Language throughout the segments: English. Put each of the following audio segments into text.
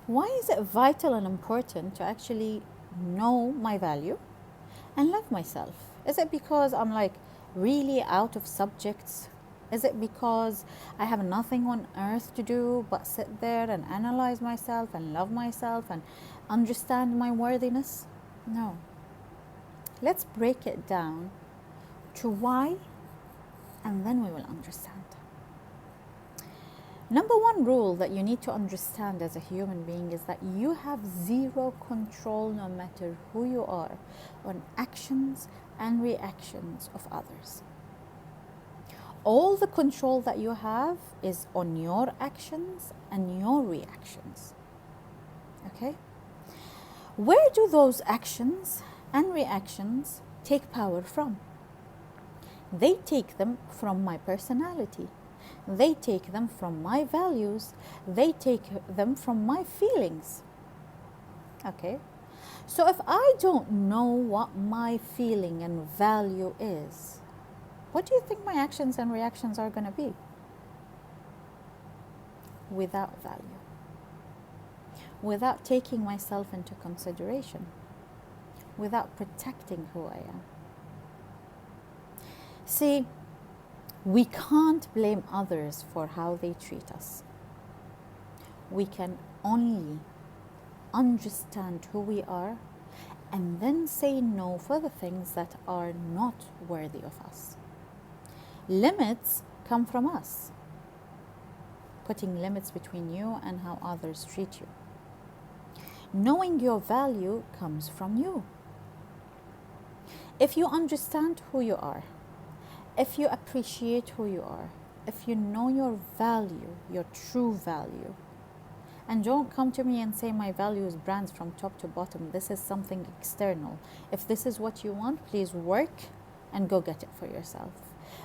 Why is it vital and important to actually know my value and love myself? Is it because I'm like really out of subjects? Is it because I have nothing on earth to do but sit there and analyze myself and love myself and understand my worthiness? No. Let's break it down to why, and then we will understand. Number one rule that you need to understand as a human being is that you have zero control, no matter who you are, on actions and reactions of others. All the control that you have is on your actions and your reactions. Okay? Where do those actions and reactions take power from? They take them from my personality. They take them from my values. They take them from my feelings. Okay? So if I don't know what my feeling and value is, what do you think my actions and reactions are going to be? Without value. Without taking myself into consideration. Without protecting who I am. See, we can't blame others for how they treat us. We can only understand who we are and then say no for the things that are not worthy of us. Limits come from us. Putting limits between you and how others treat you. Knowing your value comes from you. If you understand who you are, if you appreciate who you are, if you know your value, your true value, and don't come to me and say my value is brands from top to bottom. This is something external. If this is what you want, please work and go get it for yourself.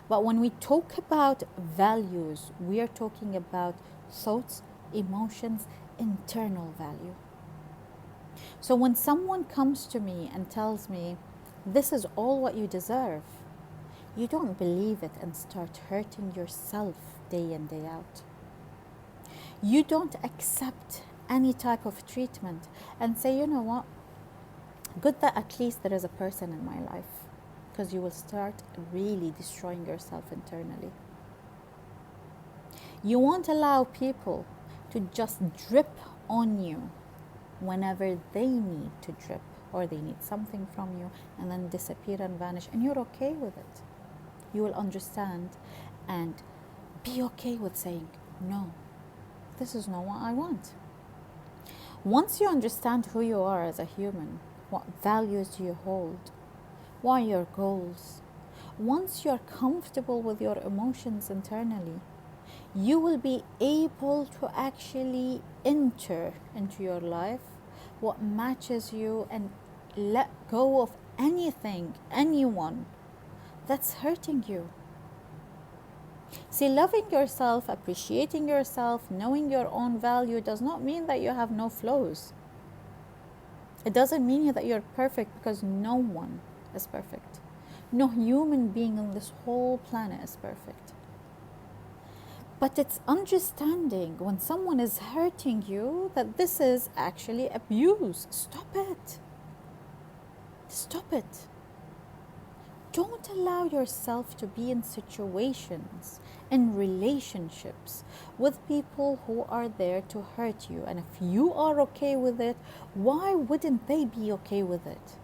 But when we talk about values, we are talking about thoughts, emotions, internal value. So when someone comes to me and tells me, this is all what you deserve, you don't believe it and start hurting yourself day in, day out. You don't accept any type of treatment and say, you know what, good that at least there is a person in my life, because you will start really destroying yourself internally. You won't allow people to just drip on you whenever they need to drip or they need something from you and then disappear and vanish, and you're okay with it. You will understand and be okay with saying, no, this is not what I want. Once you understand who you are as a human, what values do you hold, what are your goals, once you're comfortable with your emotions internally, you will be able to actually enter into your life what matches you and let go of anything, anyone that's hurting you. See, loving yourself, appreciating yourself, knowing your own value does not mean that you have no flaws. It doesn't mean that you're perfect, because no one is perfect. No human being on this whole planet is perfect. But it's understanding when someone is hurting you that this is actually abuse. Stop it. Stop it. Don't allow yourself to be in situations, in relationships with people who are there to hurt you. And if you are okay with it, why wouldn't they be okay with it?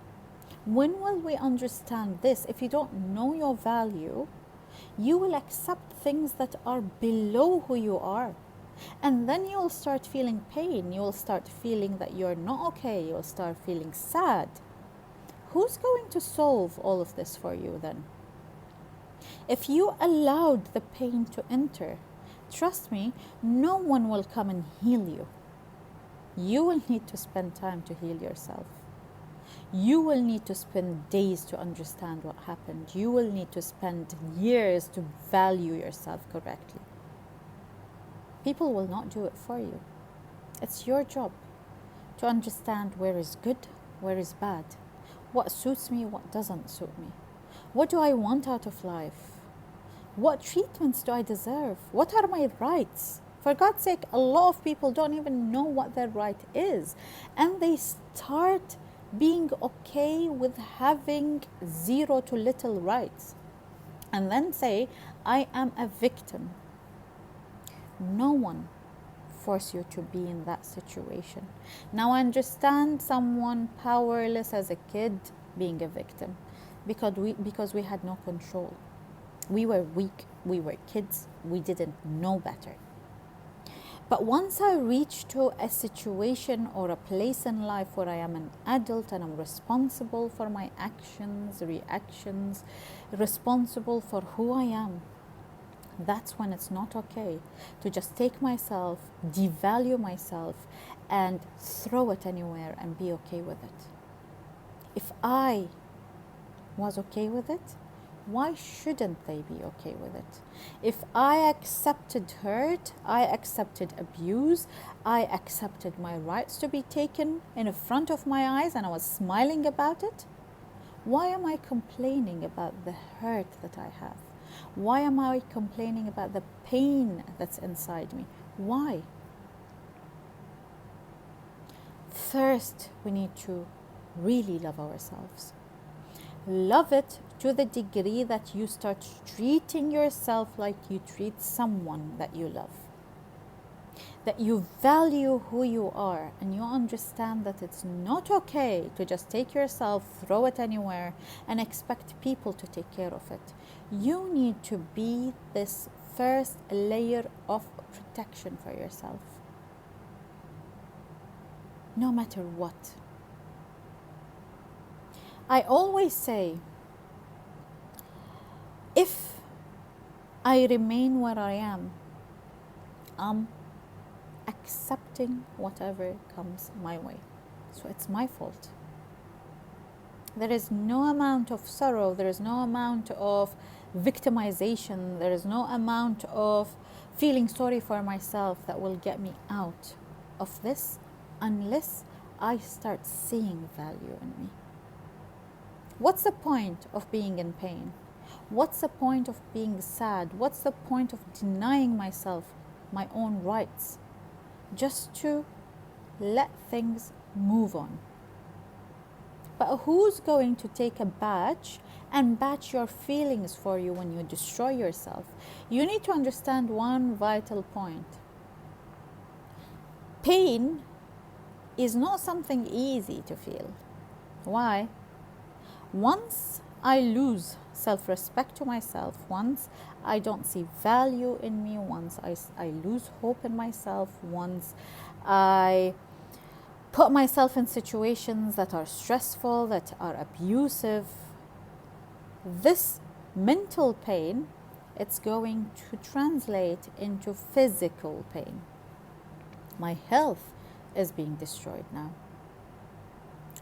When will we understand this? If you don't know your value, you will accept things that are below who you are. And then you'll start feeling pain. You'll start feeling that you're not okay. You'll start feeling sad. Who's going to solve all of this for you then? If you allowed the pain to enter, trust me, no one will come and heal you. You will need to spend time to heal yourself. You will need to spend days to understand what happened. You will need to spend years to value yourself correctly. People will not do it for you. It's your job to understand where is good, where is bad. What suits me, what doesn't suit me. What do I want out of life? What treatments do I deserve? What are my rights? For God's sake, a lot of people don't even know what their right is. And they start being okay with having zero to little rights. And then say, I am a victim. No one force you to be in that situation. Now I understand someone powerless as a kid being a victim because we had no control. We were weak, we were kids, we didn't know better. But once I reach to a situation or a place in life where I am an adult and I'm responsible for my actions, reactions, responsible for who I am, that's when it's not okay to just take myself, devalue myself, and throw it anywhere and be okay with it. If I was okay with it, why shouldn't they be okay with it? If I accepted hurt, I accepted abuse, I accepted my rights to be taken in front of my eyes and I was smiling about it, why am I complaining about the hurt that I have? Why am I complaining about the pain that's inside me? Why? First, we need to really love ourselves. Love it to the degree that you start treating yourself like you treat someone that you love. That you value who you are and you understand that it's not okay to just take yourself, throw it anywhere, and expect people to take care of it. You need to be this first layer of protection for yourself. No matter what. I always say, if I remain where I am, I'm accepting whatever comes my way. So it's my fault. There is no amount of sorrow, there is no amount of victimization, there is no amount of feeling sorry for myself that will get me out of this unless I start seeing value in me. What's the point of being in pain? What's the point of being sad? What's the point of denying myself my own rights? Just to let things move on. But who's going to take a badge and batch your feelings for you when you destroy yourself? You need to understand one vital point. Pain is not something easy to feel. Why? Once I lose self-respect to myself, once I don't see value in me, once I lose hope in myself, once I put myself in situations that are stressful, that are abusive, this mental pain, it's going to translate into physical pain. My health is being destroyed now.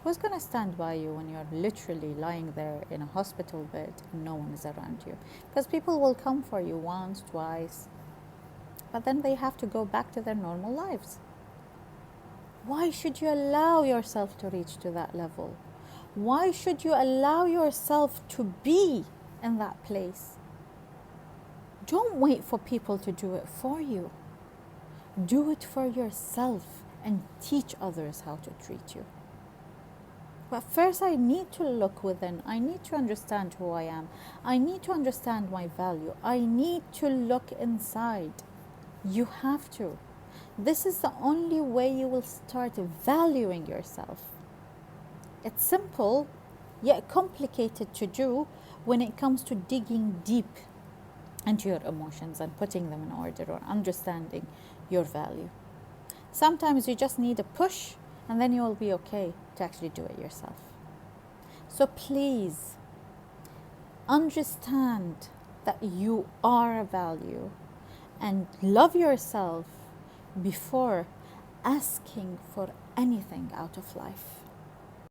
Who's going to stand by you when you're literally lying there in a hospital bed and no one is around you? Because people will come for you once, twice, but then they have to go back to their normal lives. Why should you allow yourself to reach to that level? Why should you allow yourself to be in that place? Don't wait for people to do it for you. Do it for yourself and teach others how to treat you. But first I need to look within. I need to understand who I am. I need to understand my value. I need to look inside. You have to. This is the only way you will start valuing yourself. It's simple, yet complicated to do when it comes to digging deep into your emotions and putting them in order or understanding your value. Sometimes you just need a push and then you will be okay to actually do it yourself. So please understand that you are a value and love yourself before asking for anything out of life.